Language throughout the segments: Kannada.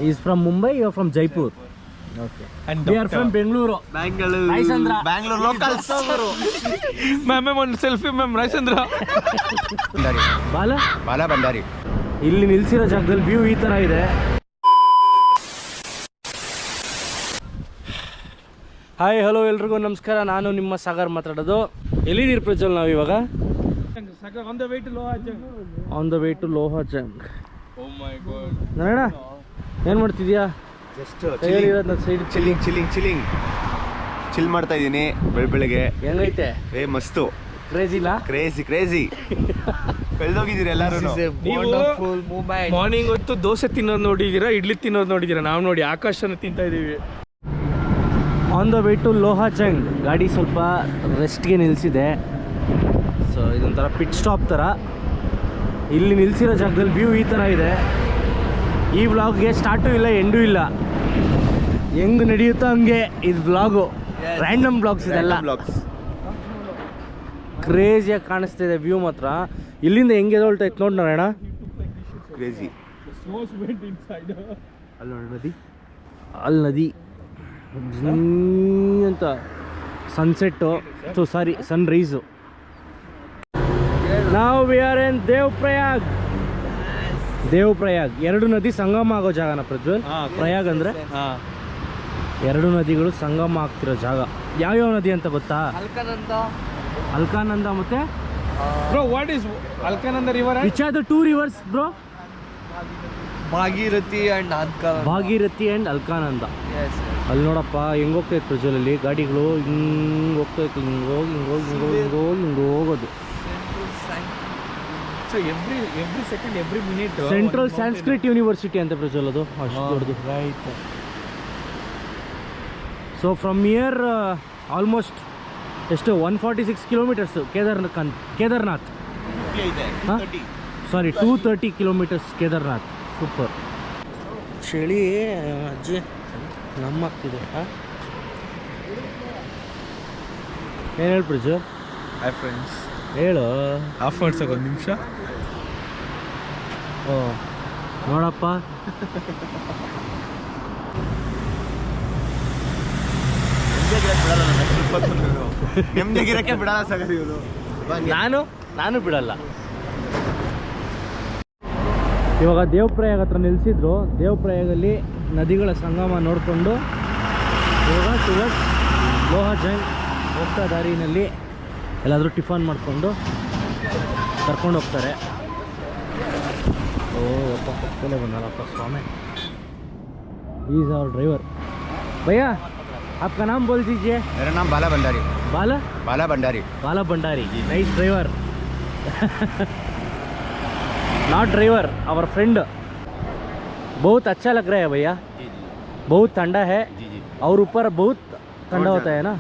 Is from Mumbai you from Jaipur. Okay. And we are from Bengaluru. Raisandra. Bangalore locals. Ma'am, one selfie, ma'am. Raisandra. Bala Bandari. ಇಲ್ಲಿ ನಿಲ್ಸಿರೋ ಜಾಗದಲ್ಲಿ ವ್ಯೂ ಈ ತರ ಇದೆ. ಹಾಯ್ ಹಲೋ ಎಲ್ರಿಗೂ ನಮಸ್ಕಾರ. ನಾನು ನಿಮ್ಮ ಸಾಗರ್ ಮಾತಾಡೋದು. ಎಲ್ಲಿದ್ದೀರಿ ಪ್ರಜ್ವಲ್ ನಾವು ಇವಾಗ? On the way to Lohajang. On the way to Lohajang. Oh my god. Narayana ಏನು ಮಾಡ್ತಿದ್ಯಾ? ಜಸ್ಟ್ ಚಿಲ್ಲಿಂಗ್ ಚಿಲ್ ಮಾಡ್ತಾ ಇದ್ದೀನಿ ಬೆಳಗ್ಗೆ. ಹೆಂಗೈತೆ? ಮಸ್ತು, ಕ್ರೇಜಿ ಬೆಳೆದೋಗಿದ್ದೀರಿ ಎಲ್ಲರೂ. ಮಾರ್ನಿಂಗ್ ಹೊತ್ತು ದೋಸೆ ತಿನ್ನೋದು ನೋಡಿದ್ದೀರಾ, ಇಡ್ಲಿ ತಿನ್ನೋದು ನೋಡಿದ್ದೀರಾ? ನಾವು ನೋಡಿ ಆಕಾಶನ ತಿಂತಾ ಇದ್ದೀವಿ. On the way to Lohajang. ಗಾಡಿ ಸ್ವಲ್ಪ ರೆಸ್ಟ್ಗೆ ನಿಲ್ಲಿಸಿದೆ. ಸೊ ಇದೊಂಥರ ಪಿಟ್ ಸ್ಟಾಪ್ ಥರ. ಇಲ್ಲಿ ನಿಲ್ಲಿಸಿರೋ ಜಾಗದಲ್ಲಿ ವ್ಯೂ ಈ ಥರ ಇದೆ. ಈ ವ್ಲಾಗ್ಗೆ ಸ್ಟಾರ್ಟು ಇಲ್ಲ ಎಂಡೂ ಇಲ್ಲ, ಹೆಂಗೆ ನಡೆಯುತ್ತೋ ಹಂಗೆ ಇದು ವ್ಲಾಗು. ರ್ಯಾಂಡಮ್ ಬ್ಲಾಗ್ಸ್ ಇದೆಲ್ಲ. ಕ್ರೇಜಿಯಾಗಿ ಕಾಣಿಸ್ತಿದೆ ವ್ಯೂ ಮಾತ್ರ. ಇಲ್ಲಿಂದ ಹೆಂಗೆ ಎದೊಳ್ತೈತೆ ನೋಡಿ ನಾರಾಯಣ. ಕ್ರೇಜಿ. ಅಲ್ಲಿ ನದಿ ಅಂತ ಸನ್ಸೆಟ್ಟು, ಸಾರಿ ಸನ್ರೈಸು. ನಾವು ವಿ ಆರ್ ಇನ್ ದೇವ್ ಪ್ರಯಾಗ್. ಎರಡು ನದಿ ಸಂಗಮ ಆಗೋ ಜಾಗನ ಪ್ರಜ್ವಲ್. ಪ್ರಯಾಗ್ ಅಂದರೆ ಎರಡು ನದಿಗಳು ಸಂಗಮ ಆಗ್ತಿರೋ ಜಾಗ. ಯಾವ್ಯಾವ ನದಿ ಅಂತ ಗೊತ್ತಾ? ಅಲ್ಕಾನಂದ ಮತ್ತೆ bro, what is Alaknanda river? Which are the two rivers bro? Bhagirathi and Alaknanda. ಅಲ್ಲಿ ನೋಡಪ್ಪ ಹೆಂಗೆ ಹೋಗ್ತೈತೆ ಪ್ರಜ್ವಲಲ್ಲಿ ಗಾಡಿಗಳು. ಹಿಂಗೆ ಹೋಗ್ತೈತೆ, ಹಿಂಗೆ ಹೋಗೋದು. So every second, every minute. Central Sanskrit university ಅಂತ ಪ್ರಜ್ವಲ್ ಅದು. ಅಷ್ಟು ದೊಡ್ಡದು. Right. So from here almost ಎಷ್ಟು 146 kilometres Kedarnath. Sorry 230 kilometres Kedarnath. Super. ಚಳಿ ಅಜ್ಜಿ ನಮ್ಮಾಗ್ತಿದೆ. ಏನು ಹೇಳಿ ಪ್ರಜ್ವಲ್? Hi friends. ಹೇಳು. ಆಫ್ ಮಾಡ್ಸೋಕೆ ಒಂದು ನಿಮಿಷ. ಓ ನೋಡಪ್ಪ, ನೆಮ್ಮದಿಗಿರಕ್ಕೆ ಬಿಡಲ್ಲ ಸಾಗರ್ ಇವರು. ನಾನು ಬಿಡಲ್ಲ. ಇವಾಗ ದೇವಪ್ರಯಾಗ ಹತ್ರ ನಿಲ್ಲಿಸಿದ್ರು. ದೇವಪ್ರಯಾಗಲ್ಲಿ ನದಿಗಳ ಸಂಗಮ ನೋಡಿಕೊಂಡು ಇವಾಗ ಟುವರ್ಡ್ಸ್ ಲೋಹಾಜಂಗ್ ಹೋಗ್ತಾ ದಾರಿನಲ್ಲಿ ಎಲ್ಲಾದರೂ ಟಿಫನ್ ಮಾಡಿಕೊಂಡು ಕರ್ಕೊಂಡು ಹೋಗ್ತಾರೆ. ಓ ಅಪ್ಪ ಪಕ್ಕದಲ್ಲೇ ಬಂದಲ್ಲಪ್ಪ ಸ್ವಾಮಿ. Is our driver. भैया आपका नाम बोल दीजिए. मेरा नाम Bala Bhandari. Bala Bhandari. Nice driver. Not driver, our friend. बहुत अच्छा लग रहा है भैया. बहुत ठंडा है और ऊपर बहुत ठंडा होता है ना.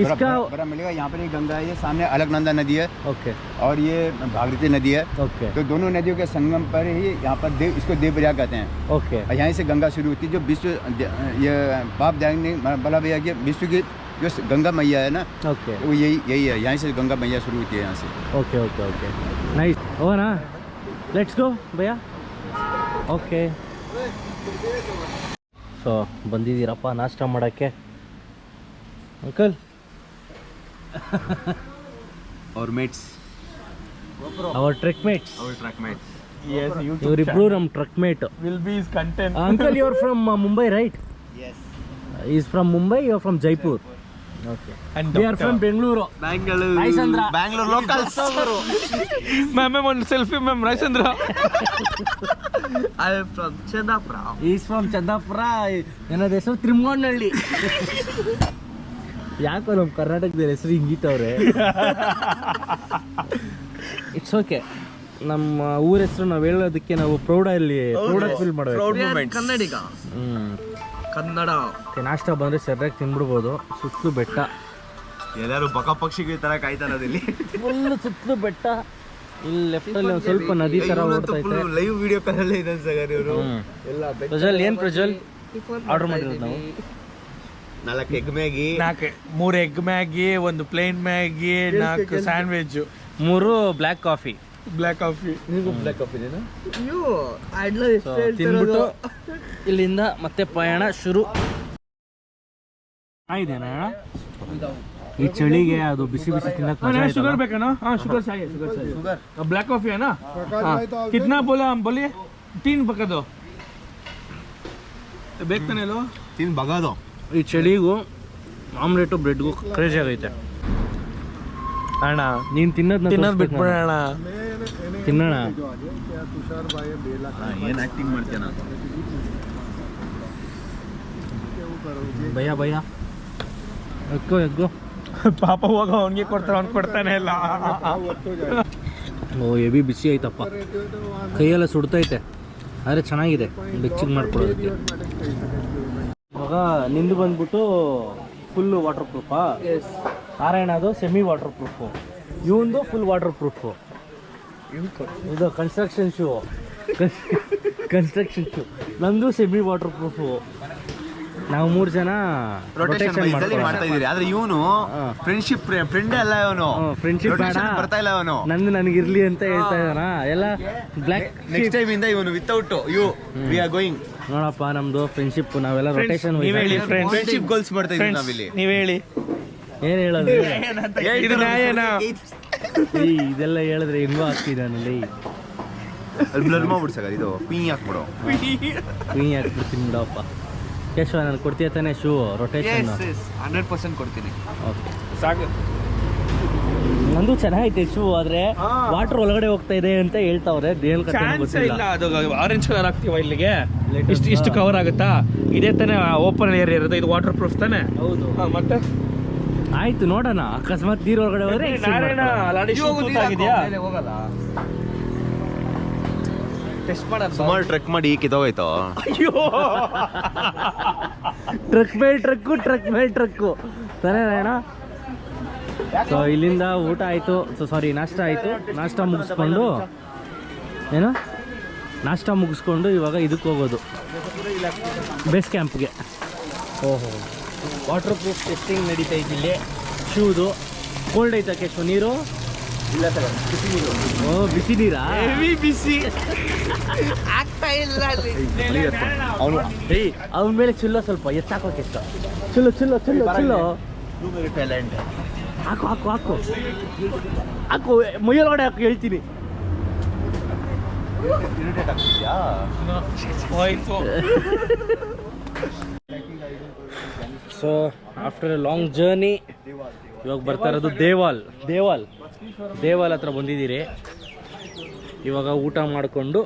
इसका बड़ा मिलेगा. यहाँ पर एक गंगा है, ये सामने अलकनंदा नदी है. ओके. और ये भागीरथी नदी है. ओके. तो दोनों नदियों के संगम पर ही यहाँ पर इसको देवप्रयाग कहते हैं. ओके. और यहाँ से गंगा शुरू होती है. जो विश्व ये बाप दाई ने बला भैया की विश्व की जो गंगा मैया है ना, ओके, वो यही है. यहाँ से गंगा मैया शुरू होती है यहाँ से. Okay okay okay nice. हो ना, लेट्स गो भैया. ओके. ಸೊ ಬಂದಿದ್ದೀರಪ್ಪ ನಾಷ್ಟ ಮಾಡೋಕ್ಕೆ ಅಂಕಲ್. और mates, our trek mates. Yes, you ಇವರಿಬ್ರು ನಮ್ಮ trek mate. will be his content. Uncle you are from Mumbai right? yes, is from Mumbai you are from Jaipur. Okay. And we are from Bengaluru. Rayasandra. Bangalore locals. Ma'am, one selfie, ma'am. Raisandra. I am from Chandapura. Is from Chandapura. ಏನದ ಹೆಸರು? ತಿರುಮಗೊಂಡಳ್ಳಿ. ಯಾಕೋ ನಮ್ಮ ಕರ್ನಾಟಕದ ಹೆಸರು ಹಿಂಗಿಟ್ಟವ್ರೆ. It's okay. ನಮ್ಮ ಊರ ಹೆಸರು ನಾವು ಹೇಳೋದಕ್ಕೆ ನಾವು ಪ್ರೌಡ್ ಫೀಲ್ ಮಾಡಬೇಕು. ಕನ್ನಡಿಗ. ಕನ್ನಡ. ನಾಷ್ಟ ಬಂದರೆ ಸರಿಯಾಗಿ ತಿನ್ಬಿಡ್ಬೋದು. ಸುತ್ತಲೂ ಬೆಟ್ಟ, ಎಲ್ಲರೂ ಬಕ ಪಕ್ಷಿಗಳ ತರ ಕಾಯ್ತಾ ಇರೋದಿಲ್ಲಿ. ಫುಲ್ ಸುತ್ತಲೂ ಬೆಟ್ಟ. ಇಲ್ಲಿ ಲೆಫ್ಟಲ್ಲಿ ಒಂದು ಸ್ವಲ್ಪ ನದಿ ಥರ ಓಡ್ತಾ ಇದೆ. ಲೈವ್ ವಿಡಿಯೋ ಕಾಲಲ್ಲೇ ಇದೆ ಸರ್ ಇವರು ಎಲ್ಲ. ಪ್ರಜ್ವಲ್ ಏನು ಪ್ರಜ್ವಲ್ ಆರ್ಡರ್ ಮಾಡಿರೋದು ನಾವು? 4 egg Maggi, 3 egg Maggi, 1 plain Maggi, 4 sandwich, 3 black coffee. Black coffee. ನೀವು ಬ್ಲ್ಯಾಕ್ ಕಾಫಿ ಅಯ್ಯೋ, ಅಡ್ಲ ಎಷ್ಟು ಹೇಳ್ತಿರೋದು. ಇಲ್ಲಿಂದ ಮತ್ತೆ ಪಯಣ ಶುರು ಇದೆನಾ ಈ ಚಳಿಗೆ ಅದು ಬಿಸಿ ಬಿಸಿ ತಿನ್ನಕ್ಕೆ ಮಜಾ ಆಯ್ತಲ್ಲ? शुगर ಬೇಕೇನೋ? शुगर चाहिए शुगर ब्लैक कॉफी है ना? कितना बोला हम बोलिए 3 पका दो ಬೇಕು ತಾನೆ ಅಲ್ವಾ? 3 बगा दो। ಈ ಚಳಿಗೂ ಆಮ್ಲೆಟು ಬ್ರೆಡ್ಗೂ ಕ್ರೇಜಿ ಆಗೈತೆ ಅಣ್ಣ ನೀನು ತಿನ್ನೋದು ಬಿಟ್ಬಿಡೋಣ. ತಿನ್ನೋಣ. ಏನು ಆಕ್ಟಿಂಗ್ ಮಾಡ್ತೀಯ ನಾನು? ಭಯ ಭಯ ಎಗ್ಗೋ ಎಗ್ಗೋ. ಪಾಪ ಹೋಗ ಅವನಿಗೆ ಕೊಡ್ತಾರೆ, ಅವ್ನು ಕೊಡ್ತಾನೆ ಇಲ್ಲ. ಓ ಎಬಿ ಬಿಸಿ ಐತಪ್ಪ, ಕೈಯೆಲ್ಲ ಸುಡ್ತೈತೆ, ಆದರೆ ಚೆನ್ನಾಗಿದೆ ಬೆಚ್ಚಗೆ ಮಾಡ್ಕೊಡೋದಕ್ಕೆ. ಇವಾಗ ನಿಂದು ಬಂದ್ಬಿಟ್ಟು ಫುಲ್ಲು ವಾಟರ್ ಪ್ರೂಫಾ? ನಾರಾಯಣ ಅದು ಸೆಮಿ ವಾಟರ್ ಪ್ರೂಫು, ಇವಂದು ಫುಲ್ ವಾಟರ್ ಪ್ರೂಫು. ಇದು ಕನ್ಸ್ಟ್ರಕ್ಷನ್ ಶೂ ನಂದು ಸೆಮಿ ವಾಟರ್ ಪ್ರೂಫು. ನಾವು 3 ಜನ ರೊಟೇಷನ್ ಮಾಡ್ತಾ ಇದೀರಿ. ಆದ್ರೆ ಇವನು ಫ್ರೆಂಡ್ಶಿಪ್ ಫ್ರೆಂಡ್ ಅಲ್ಲ, ಇವನು ಫ್ರೆಂಡ್ಶಿಪ್ ಬರ್ತಾ ಇಲ್ಲ. ಅವನು ನಂದು ನನಗಿರ್ಲಿ ಅಂತ ಹೇಳ್ತಾ ಇದ್ದಾನ. ಎಲ್ಲ ಬ್ಲ್ಯಾಕ್. ನೆಕ್ಸ್ಟ್ ಟೈಮ್ ಇಂದ ಇವನು without you we are going. ನೋಡಪ್ಪ ನಮ್ದು ಫ್ರೆಂಡ್ಶಿಪ್, ನಾವೆಲ್ಲ ರೊಟೇಷನ್. ಫ್ರೆಂಡ್ಶಿಪ್ ಗೋಲ್ಸ್ ಮಾಡ್ತಾ ಇದೀವಿ ನಾವಿಲ್ಲಿ. ನೀವ್ ಹೇಳಿ ಏನ್ ಹೇಳೋದು? ಇದು ನ್ಯಾಯನಾ? ಇದೆಲ್ಲ ಹೇಳಿದ್ರೆ ಹೆಂಗೋ ಆಗ್ತಿದ್ದಾನಲ್ಲಿ. ಬ್ಲರ್ ಮಾಡ್ಬಿಡ್ಸಾಗ ಇದು ಪಿಂಗ್ ಹಾಕ್ಬಿಡು. ಕ್ವೀನ್ ಹಾಕ್ಬಿಡ್ತೀನಿ ಬಿಡಪ್ಪ. ಕೇಶವ ನಾನು ಕೊಡ್ತೀಯ ತಾನೆ ಶೂ ರೊಟೇಷನ್? 100% ಕೊಡ್ತೀನಿ. ಓಕೆ ಸಾಕು. ನಂದು ಚೆನ್ನಾಗೈತೆ ಶೂ, ಆದ್ರೆ ವಾಟರ್ ಒಳಗಡೆ ಹೋಗ್ತಾ ಇದೆ ಅಂತ ಹೇಳ್ತಾವ್ರೆ. ದೇನ್ ಕತೆ ಚಾನ್ಸ್ ಗೊತ್ತಿಲ್ಲ. ಇಲ್ಲ. ಅದು ಆರೆಂಜ್ ಕಲರ್ ಹಾಕ್ತೀವ ಇಲ್ಲಿಗೆ, ಇಷ್ಟು ಕವರ್ ಆಗುತ್ತಾ? ಇದೇ ತಾನೇ ಓಪನ್ ಏರಿಯಾ ಇರೋದು, ಇದು ವಾಟರ್ ಪ್ರೂಫ್ ತಾನೆ? ಹೌದು. ಮತ್ತೆ ಆಯ್ತು ನೋಡೋಣ, ಅಕಸ್ಮಾತ್ ನೀರ್ ಒಳಗಡೆ ಹೋದ್ರೆ ನಾರಾಯಣ ಲಾಡಿ ಶೂ ಆಗಿದೆಯಾ? ಹೋಗಲ್ಲ. ಟೆಸ್ಟ್ ಮಾಡೋಣ. ಸುಮಾರು ಟ್ರೆಕ್ ಮಾಡಿ ಕಿತ್ತೋಗೈತೋ. ಅಯ್ಯೋ ಟ್ರಕ್ ಮೇಲೆ ಟ್ರಕ್ಕು ತಾನೇ ನಾರಾಯಣ? ಸೊ ಇಲ್ಲಿಂದ ಊಟ ಆಯಿತು, ನಾಷ್ಟ ಆಯಿತು. ನಾಷ್ಟ ಮುಗಿಸ್ಕೊಂಡು ಇವಾಗ ಇದಕ್ಕೆ ಹೋಗೋದು, ಬೇಸ್ ಕ್ಯಾಂಪ್ಗೆ. ಓಹೋ, ವಾಟರ್ ಪ್ರೂಫ್ ಟೆಸ್ಟಿಂಗ್ ನಡೀತಾ ಇದ್ದಿಲ್ಲಿ. ಶೂದು ಕೋಲ್ಡ್ ಐತಾ ಕೇಶವ? ನೀರು ಇಲ್ಲ ಸರ್, ಬಿಸಿ ನೀರು. ಓ ಬಿಸಿ ನೀರಾ? ಹೆವಿ ಬಿಸಿ. ಆಗ್ತಾ ಇಲ್ಲ. ಅವನು ಏಯ್ ಅವನ ಮೇಲೆ ಚಿಲ್ಲ ಸ್ವಲ್ಪ ಎತ್ತಾಕೋ ಕೇಶವ. ಚಿಲ್ಲು ಟ್ಯಾಲೆಂಟ್. ಹಾಕು ಮೈಯೊಳಗಡೆ ಹಾಕು, ಹೇಳ್ತೀನಿ. So after A long journey ಇವಾಗ ಬರ್ತಾ ಇರೋದು ದೇವಾಲ್ ಹತ್ರ ಬಂದಿದ್ದೀರಿ. ಇವಾಗ ಊಟ ಮಾಡಿಕೊಂಡು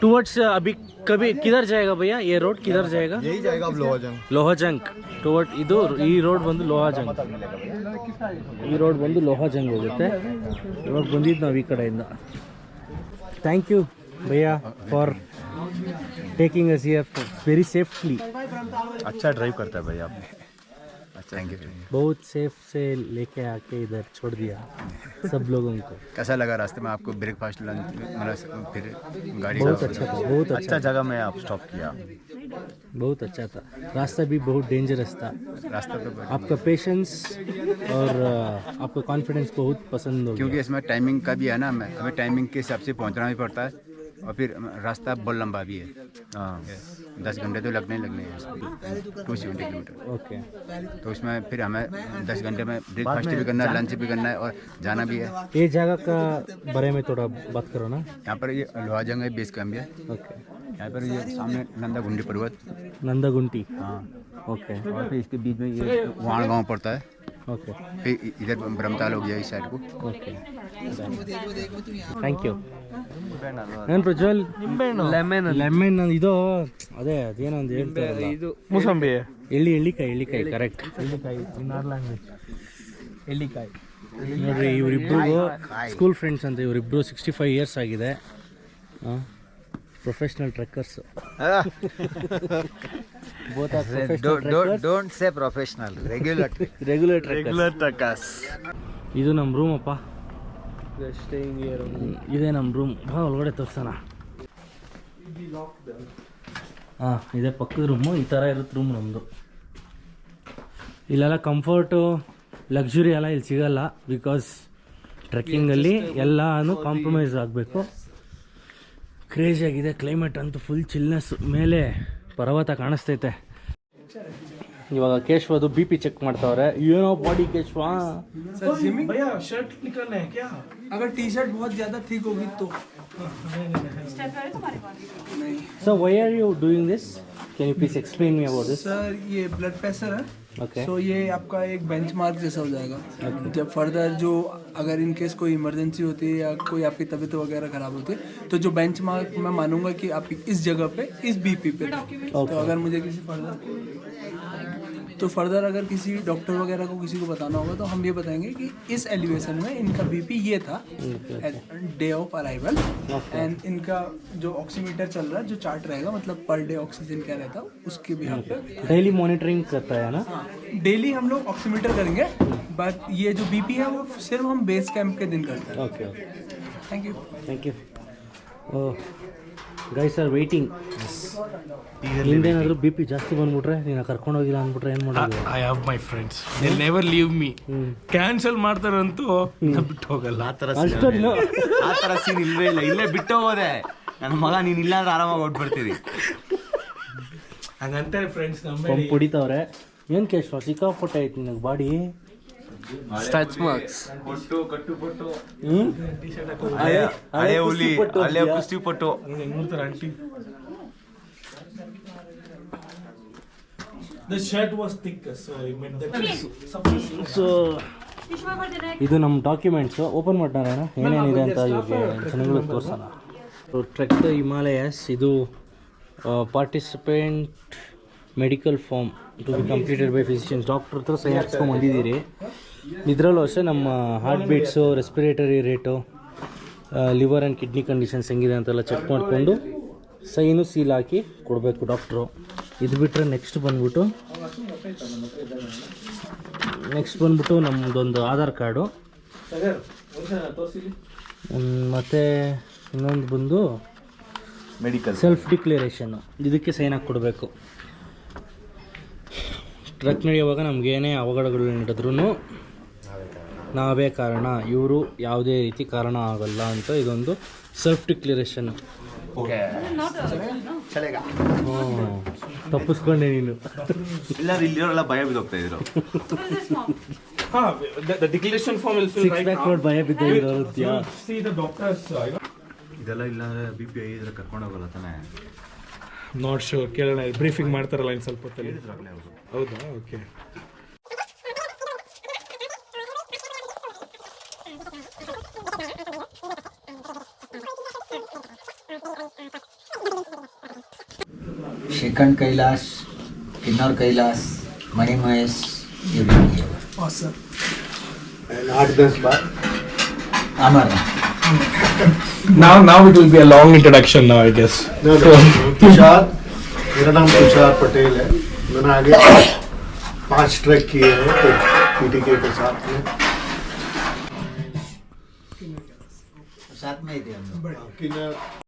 टुवर्ड्स अभी कभी किधर जाएगा भैया? ये रोड किधर जाएगा? यही जाएगा अब ಲೋಹಾಜಂಗ್ ಟುವರ್ಡ್. ಇದು ಈ ರೋಡ್ ಬಂದು ಲೋಹಾಜಂಗ್ ಹೋಗುತ್ತೆ. ಇವಾಗ ಬಂದಿದ್ದು ನಾವು ಈ ಕಡೆಯಿಂದ. ಥ್ಯಾಂಕ್ ಯು ಭಯ್ಯ for taking us here very safely. अच्छा ड्राइव करता है भैया आपने. Thank you. बहुत सेफ से लेके आके इधर छोड़ दिया सब लोगों को. कैसा लगा रास्ते में आपको? ब्रेकफास्ट लंच मतलब फिर गाड़ी? बहुत अच्छा था, बहुत अच्छा जगह में आप स्टॉप किया. बहुत अच्छा था. रास्ता भी बहुत डेंजरस था. रास्ता तो आपका पेशेंस और आपका कॉन्फिडेंस बहुत पसंद हो गया. क्योंकि इसमें टाइमिंग का भी है ना, हमें टाइमिंग के हिसाब से पहुंचना भी पड़ता है, और फिर रास्ता बहुत लंबा भी है. 10 घंटे तो लगने हैं इसमें, 270 किलोमीटर. ओके. तो उसमें फिर हमें 10 घंटे में ब्रेकफास्ट भी करना है, लंच भी करना है, और जाना भी है. ये जगह का बारे में थोड़ा बात करो ना. यहाँ पर ये लोहाजंग है, बेस कैंप है. ओके. यहाँ पर ये सामने नंदागुंडी पर्वत. नंदागुंटी. हाँ. ओके. और फिर इसके बीच में ये वाण गाँव पड़ता है. ओके. फिर इधर ब्रह्मताल हो गया इस साइड को. ओके. Thank you. ಏನು ಪ್ರಜ್ವಲ್? ಲೆಮನ್ ಇದು ಅದೇ ಅದೇನೊಂದು ಹೇಳ್ತಾರೆ, ಇದು ಮೂಸಂಬಿ, ಎಳ್ಳಿಕಾಯಿ ಕರೆಕ್ಟ್. ಎಳ್ಳಿಕಾಯಿ ನೋಡ್ರಿ, ಇವರಿಬ್ರಿಗೂ ಸ್ಕೂಲ್ ಫ್ರೆಂಡ್ಸ್ ಅಂತ. ಇವರಿಬ್ರು 65 ಇಯರ್ಸ್ ಆಗಿದೆ. Professional trekkers. Don't say professional, regular trekkers. ಇದು ನಮ್ಮ ರೂಮ್ ಅಪ್ಪ. ಇದೇ ನಮ್ಮ ರೂಮ್. ಒಳಗಡೆ ತೋರ್ಸೋಣ. ಇದೇ ಪಕ್ಕದ ರೂಮು. ಈ ಥರ ಇರುತ್ತೆ ರೂಮ್ ನಮ್ಮದು. ಇಲ್ಲೆಲ್ಲ ಕಂಫರ್ಟು ಲಕ್ಸುರಿ ಎಲ್ಲ ಇಲ್ಲಿ ಸಿಗಲ್ಲ. ಬಿಕಾಸ್ ಟ್ರೆಕ್ಕಿಂಗಲ್ಲಿ ಎಲ್ಲನೂ ಕಾಂಪ್ರಮೈಸ್ ಆಗಬೇಕು. ಕ್ರೇಜಿಯಾಗಿದೆ. ಕ್ಲೈಮೇಟ್ ಅಂತೂ ಫುಲ್ ಚಿಲ್ನೆಸ್. ಮೇಲೆ ಪರ್ವತ ಕಾಣಿಸ್ತೈತೆ. ಇವಾಗ ಕೇಶವದು ಬಿ ಪಿ ಚೆಕ್ ಮಾಡ್ತಾವ್ರೆ. ಏನೋ ಬಾಡಿ ಕೇಶವ. भैया शर्ट निकालना है क्या? अगर टी शर्ट बहुत ज्यादा थिक होगी तो So why are you doing this? Can you please explain me about this? Sir ये ब्लड प्रेशर है. Okay. तो ये आपका एक बेंचमार्क जैसा हो जाएगा. जब फर्दर जो अगर इन केस कोई इमरजेंसी होती है या कोई आपकी तबीयत वगैरह खराब होती है तो जो बेंचमार्क मैं मानूंगा कि आप इस जगह पे इस बीपी पे थे. तो अगर मुझे किसी फर्दर अगर किसी डॉक्टर वगैरह को किसी को बताना होगा तो हम ये बताएंगे कि इस एलिवेशन में इनका बीपी ये था डे ऑफ अराइवल. एंड इनका जो ऑक्सीमीटर चल रहा है जो चार्ट रहेगा मतलब पर डे ऑक्सीजन क्या रहता है उसके भी यहाँ पे डेली मॉनिटरिंग करता है ना. डेली हम लोग ऑक्सीमीटर करेंगे. बट ये जो बीपी है वो सिर्फ हम बेस कैंप के दिन करते हैं. Okay. Thank you. Thank you. Guys are waiting. ಹಿಂದೇನಾದ್ರು ಬಿ ಪಿ ಜಾಸ್ತಿ ಬಂದ್ಬಿಟ್ರೆ ನೀನು ಕರ್ಕೊಂಡು ಹೋಗಿಲ್ಲ ಅಂದ್ಬಿಟ್ರೆ ಏನು ಮಾಡೋದು? I have my friends, they never leave me. Cancel ಮಾಡ್ತಾರಂತೂ ಬಿಟ್ಟು ಹೋಗಲ್ಲ. ಆ ಥರ ಸೀನ್ ಇಲ್ವೇ ಇಲ್ಲ. ಇಲ್ಲೇ ಬಿಟ್ಟು ಹೋಗೋದೆ ನನ್ನ ಮಗ. ನೀನು ಇಲ್ಲ ಅಂದ್ರೆ ಆರಾಮಾಗಿ ಹೊಟ್ಬಿಡ್ತೀರಿ. ಹಂಗಂತಾರೆ ಫ್ರೆಂಡ್ಸ್. ಪಂಪ್ ಹೊಡಿತಾವ್ರೆ. ಏನು ಕೇಶವ ಸಿಕ್ಕಾಪಟ್ಟೆ ಐತಿ ನಿನಗೆ ಬಾಡಿ. Stretch marks. ಹಳೆ ಹುಲಿ, ಹಳೆ ಕುಸ್ತಿ ಪಟ್ಟು. ನೋಡ್ತಾರೆ aunty. The shirt was thick, so I made that. So ಇದು ನಮ್ಮ ಡಾಕ್ಯುಮೆಂಟ್ಸು. ಓಪನ್ ಮಾಡ್ತಾರೇನ ಏನೇನಿದೆ ಅಂತ ಇವ್ರಿಗೆ ಜನಗಳಿಗೆ ತೋರಿಸೋಣ. Trek the Himalayas. ಇದು participant medical form to be completed by physicians. Doctor ಹತ್ರ ಸಹಿ ಹಾಕ್ಸ್ಕೊಂಡು ಬಂದಿದ್ದೀರಿ. ಇದರಲ್ಲೂ ಅಷ್ಟೇ ನಮ್ಮ heart beats, respiratory rate, liver and kidney conditions ಹೆಂಗಿದೆ ಅಂತೆಲ್ಲ ಚೆಕ್ ಮಾಡಿಕೊಂಡು ಸೈನು ಸೀಲ್ ಹಾಕಿ ಕೊಡಬೇಕು ಡಾಕ್ಟ್ರು. ಇದು ಬಿಟ್ಟರೆ ನೆಕ್ಸ್ಟ್ ಬಂದ್ಬಿಟ್ಟು ನಮ್ಮದೊಂದು ಆಧಾರ್ ಕಾರ್ಡು, ಮತ್ತು ಇನ್ನೊಂದು ಬಂದು ಮೆಡಿಕಲ್ ಸೆಲ್ಫ್ ಡಿಕ್ಲರೇಷನ್ನು. ಇದಕ್ಕೆ ಸೈನ್ ಹಾಕಿ ಕೊಡಬೇಕು. ಟ್ರಕ್ ನಡೆಯುವಾಗ ನಮಗೇನೇ ಅವಘಡಗಳು ನಡೆದ್ರೂ ನಾವೇ ಕಾರಣ, ಇವರು ಯಾವುದೇ ರೀತಿ ಕಾರಣ ಆಗಲ್ಲ ಅಂತ ಇದೊಂದು ಸೆಲ್ಫ್ ಡಿಕ್ಲರೇಷನ್. ತಪ್ಪಿಸ್ಕೊಂಡೆ ನೀನು. ಇಲ್ಲಾಂದ್ರೆ ಇಲ್ಲಿರೋರೆಲ್ಲ ಭಯ ಬಿದ್ದೋಗ್ತಾ ಇದ್ರು. The declaration form will fill right now. ಭಯ ಬಿದ್ದಿರೋರು. See the doctors. ಇದೆಲ್ಲ ಇಲ್ಲಾಂದ್ರೆ ಬಿ ಪಿ ಇದ್ರೆ ಕರ್ಕೊಂಡು ಹೋಗಲ್ಲ ತಾನೆ. Not sure. ಕೇಳೋಣ. ಬ್ರೀಫಿಂಗ್ ಮಾಡ್ತಾರಲ್ಲ ಇನ್ನು ಸ್ವಲ್ಪ ಹೊತ್ತಲ್ಲಿ. ಹೌದಾ? ಓಕೆ. श्रीखंड कैलाश, किन्नौर कैलाश, मणि महेश, ये भी है. Awesome. 8-10 bar Amarnath. Now it will be a long introduction now, I guess. Tushar, मेरा नाम तुषार पटेल है. मैंने आगे 5 ट्रैक किए हैं पीटीके के साथ में. साथ में ही थे हम लोग.